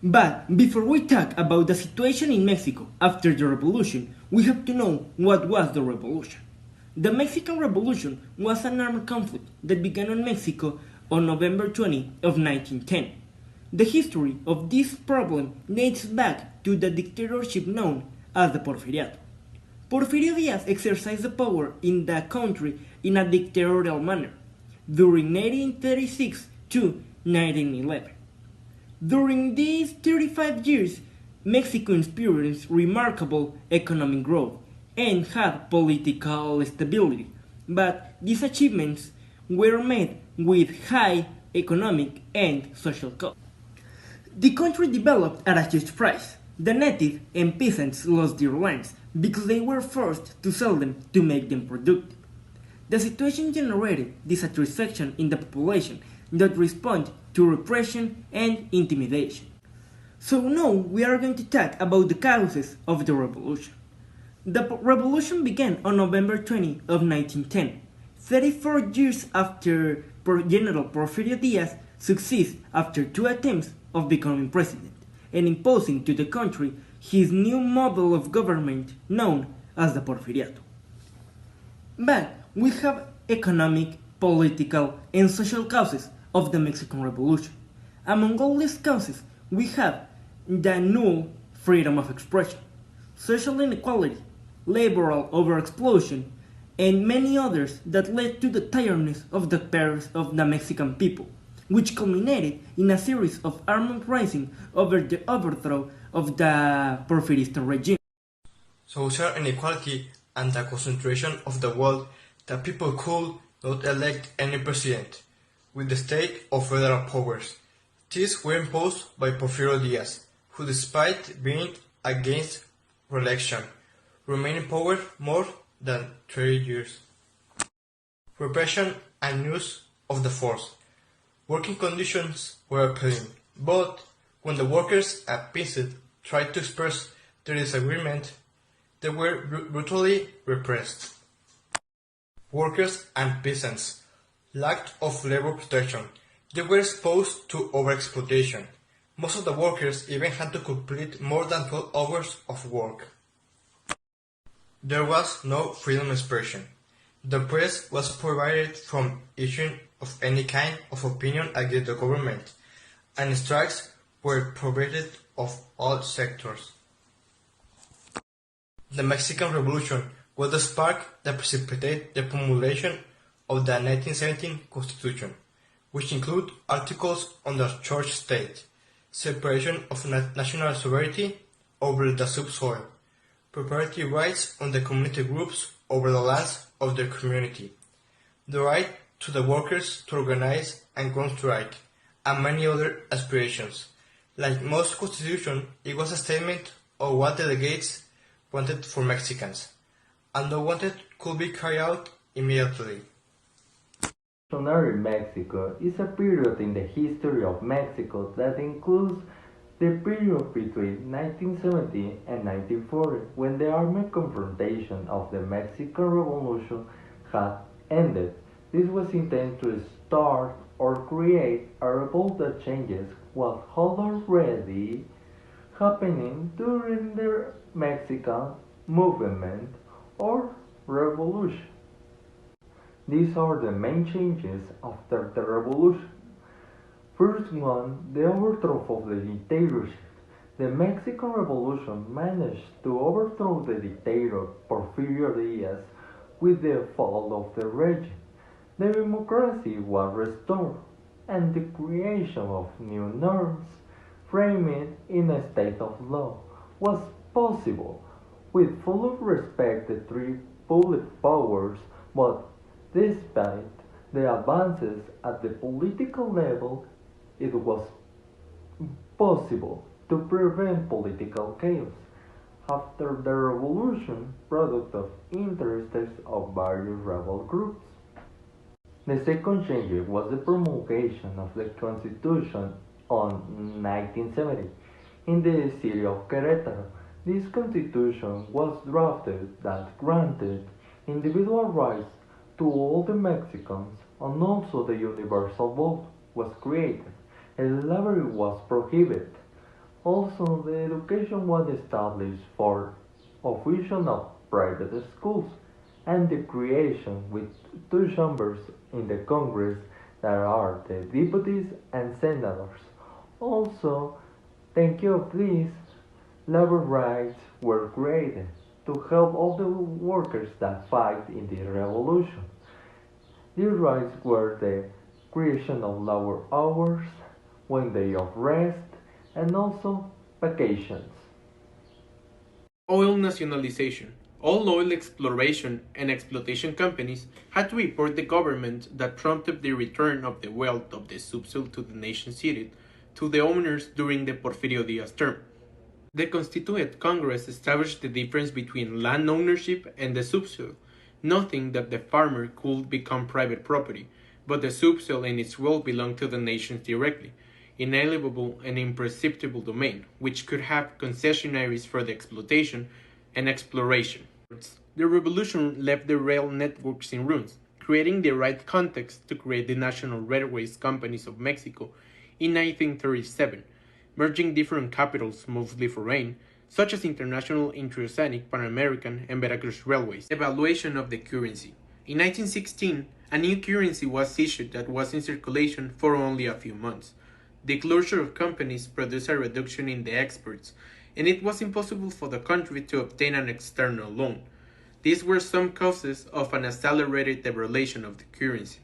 But before we talk about the situation in Mexico after the revolution, we have to know what was the revolution. The Mexican Revolution was an armed conflict that began in Mexico on November 20 of 1910. The history of this problem dates back to the dictatorship known as the Porfiriato. Porfirio Díaz exercised the power in the country in a dictatorial manner during 1936 to 1911. During these 35 years, Mexico experienced remarkable economic growth and had political stability, but these achievements were made with high economic and social costs. The country developed at a huge price. The natives and peasants lost their lands because they were forced to sell them to make them productive. The situation generated dissatisfaction in the population that responded to repression and intimidation. So now we are going to talk about the causes of the revolution. The revolution began on November 20 of 1910, 34 years after General Porfirio Díaz succeeded after 2 attempts of becoming president and imposing to the country his new model of government known as the Porfiriato. But we have economic, political, and social causes of the Mexican Revolution. Among all these causes, we have the null freedom of expression, social inequality, laboral overexploitation, and many others that led to the tiredness of the parents of the Mexican people, which culminated in a series of armed rising over the overthrow of the Porfirista regime. Social inequality and the concentration of the wealth that people could not elect any president, with the state or federal powers. These were imposed by Porfirio Díaz, who despite being against re-election, remained in power more than 30 years. Repression and use of the force. Working conditions were appalling, but when the workers at peasant tried to express their disagreement, they were brutally repressed. Workers and peasants lacked of labor protection. They were exposed to overexploitation. Most of the workers even had to complete more than 12 hours of work. There was no freedom of expression. The press was prohibited from issuing of any kind of opinion against the government, and strikes were prohibited of all sectors. The Mexican Revolution was the spark that precipitated the promulgation of the 1917 Constitution, which included articles on the church state, separation of national sovereignty over the subsoil, property rights on the community groups over the lands of their community, the right to the workers to organize and go on strike, and many other aspirations. Like most constitutions, it was a statement of what delegates wanted for Mexicans, and the wanted could be carried out immediately. Revolutionary Mexico is a period in the history of Mexico that includes the period between 1970 and 1940, when the armed confrontation of the Mexican Revolution had ended. This was intended to start or create a revolt that changes what had already happening during the Mexican movement or revolution. These are the main changes after the revolution. First one, the overthrow of the dictatorship. The Mexican Revolution managed to overthrow the dictator Porfirio Díaz with the fall of the regime. The democracy was restored, and the creation of new norms, framed in a state of law, was possible, with full respect the three public powers, but despite the advances at the political level, it was possible to prevent political chaos. After the revolution, product of interests of various rebel groups. The second change was the promulgation of the Constitution on 1970 in the city of Querétaro. This Constitution was drafted that granted individual rights to all the Mexicans, and also the universal vote was created. Slavery was prohibited. Also, the education was established for official of private schools and the creation with two chambers in the Congress that are the deputies and senators. Also, thank you of this, labor rights were created to help all the workers that fight in the revolution. These rights were the creation of lower hours, one day of rest, and also vacations. Oil nationalization. All oil exploration and exploitation companies had to report the government that prompted the return of the wealth of the subsoil to the nation ceded to the owners during the Porfirio Diaz term. The Constituent Congress established the difference between land ownership and the subsoil, noting that the farmer could become private property, but the subsoil and its wealth belonged to the nations directly, inalienable and imprescriptible domain, which could have concessionaries for the exploitation and exploration. The revolution left the rail networks in ruins, creating the right context to create the National Railways Companies of Mexico in 1937, merging different capitals, mostly foreign, such as International, Interoceanic, Pan American, and Veracruz Railways. Evaluation of the currency. In 1916, a new currency was issued that was in circulation for only a few months. The closure of companies produced a reduction in the exports, and it was impossible for the country to obtain an external loan. These were some causes of an accelerated devaluation of the currency.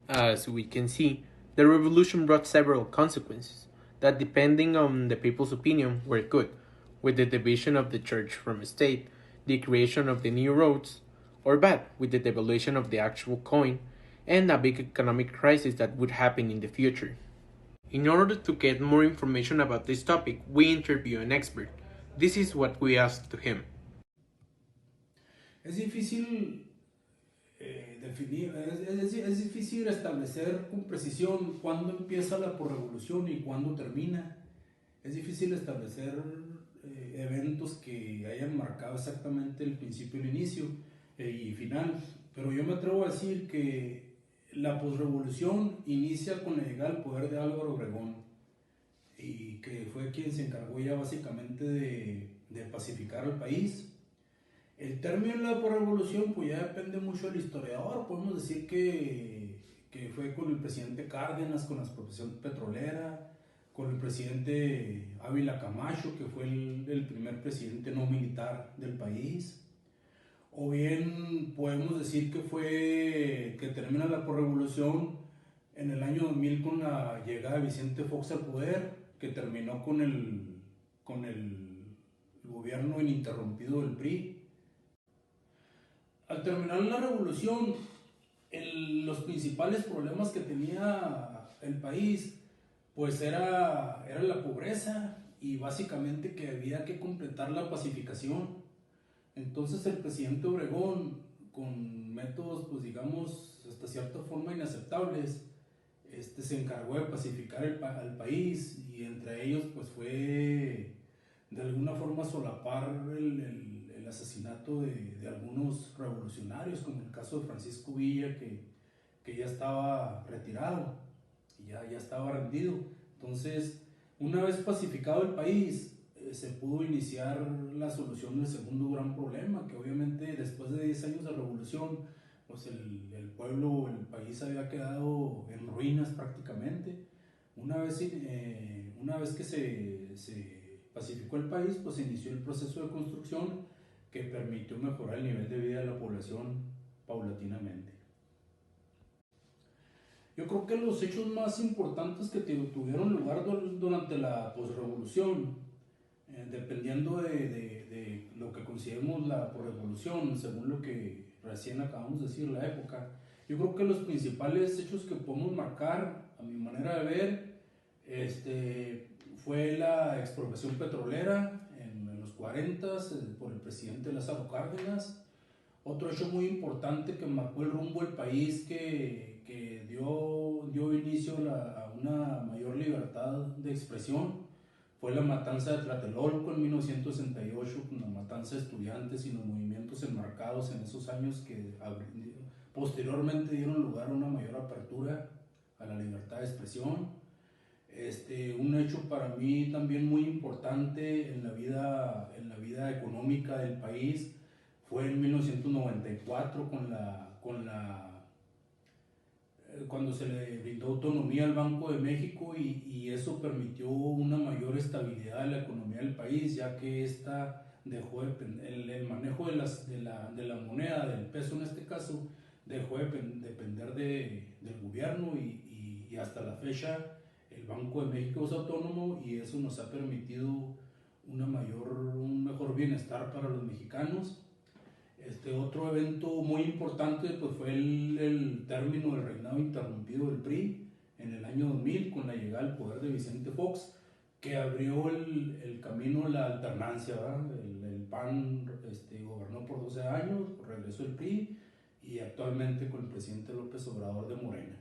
As we can see, the revolution brought several consequences that, depending on the people's opinion, were good, with the division of the church from state, the creation of the new roads, or bad, with the devaluation of the actual coin, and a big economic crisis that would happen in the future. In order to get more information about this topic, we interview an expert. This is what we asked to him. Es difícil definir, es difícil establecer con precisión cuándo empieza la posrevolución y cuándo termina. Es difícil establecer eventos que hayan marcado exactamente el principio, el inicio y final. Pero yo me atrevo a decir que la posrevolución inicia con la llegada al poder de Álvaro Obregón, y que fue quien se encargó ya básicamente de pacificar al país. El término de la posrevolución pues ya depende mucho del historiador. Podemos decir que fue con el presidente Cárdenas, con la expropiación petrolera, con el presidente Ávila Camacho, que fue el primer presidente no militar del país. O bien podemos decir que termina la posrevolución en el año 2000 con la llegada de Vicente Fox al poder, que terminó con el gobierno ininterrumpido del PRI. Al terminar la revolución, los principales problemas que tenía el país pues era la pobreza, y básicamente que había que completar la pacificación. Entonces el presidente Obregón, con métodos pues digamos hasta cierta forma inaceptables, se encargó de pacificar al país, y entre ellos pues fue de alguna forma solapar el asesinato de algunos revolucionarios, como el caso de Francisco Villa, que ya estaba retirado y ya estaba rendido. Entonces, una vez pacificado el país, se pudo iniciar la solución del segundo gran problema, que obviamente después de 10 años de revolución, pues el pueblo, el país había quedado en ruinas prácticamente. Una vez que se pacificó el país, pues se inició el proceso de construcción que permitió mejorar el nivel de vida de la población paulatinamente. Yo creo que los hechos más importantes que tuvieron lugar durante la posrevolución, dependiendo de lo que consideremos la posrevolución, según lo que recién acabamos de decir, la época, yo creo que los principales hechos que podemos marcar, a mi manera de ver, fue la expropiación petrolera en los 40 por el presidente Lázaro Cárdenas. Otro hecho muy importante que marcó el rumbo del país, que dio inicio a una mayor libertad de expresión, fue la matanza de Tlatelolco en 1968, con la matanza de estudiantes y los movimientos enmarcados en esos años que posteriormente dieron lugar a una mayor apertura a la libertad de expresión. Un hecho para mí también muy importante en la vida económica del país fue en 1994 cuando se le brindó autonomía al Banco de México y eso permitió una mayor estabilidad de la economía del país, ya que el manejo de la moneda, del peso en este caso, dejó de depender del gobierno y hasta la fecha el Banco de México es autónomo y eso nos ha permitido un mejor bienestar para los mexicanos. Otro evento muy importante pues, fue el término del reinado interrumpido del PRI en el año 2000 con la llegada al poder de Vicente Fox, que abrió el camino a la alternancia. El PAN gobernó por 12 años, regresó el PRI y actualmente con el presidente López Obrador de Morena.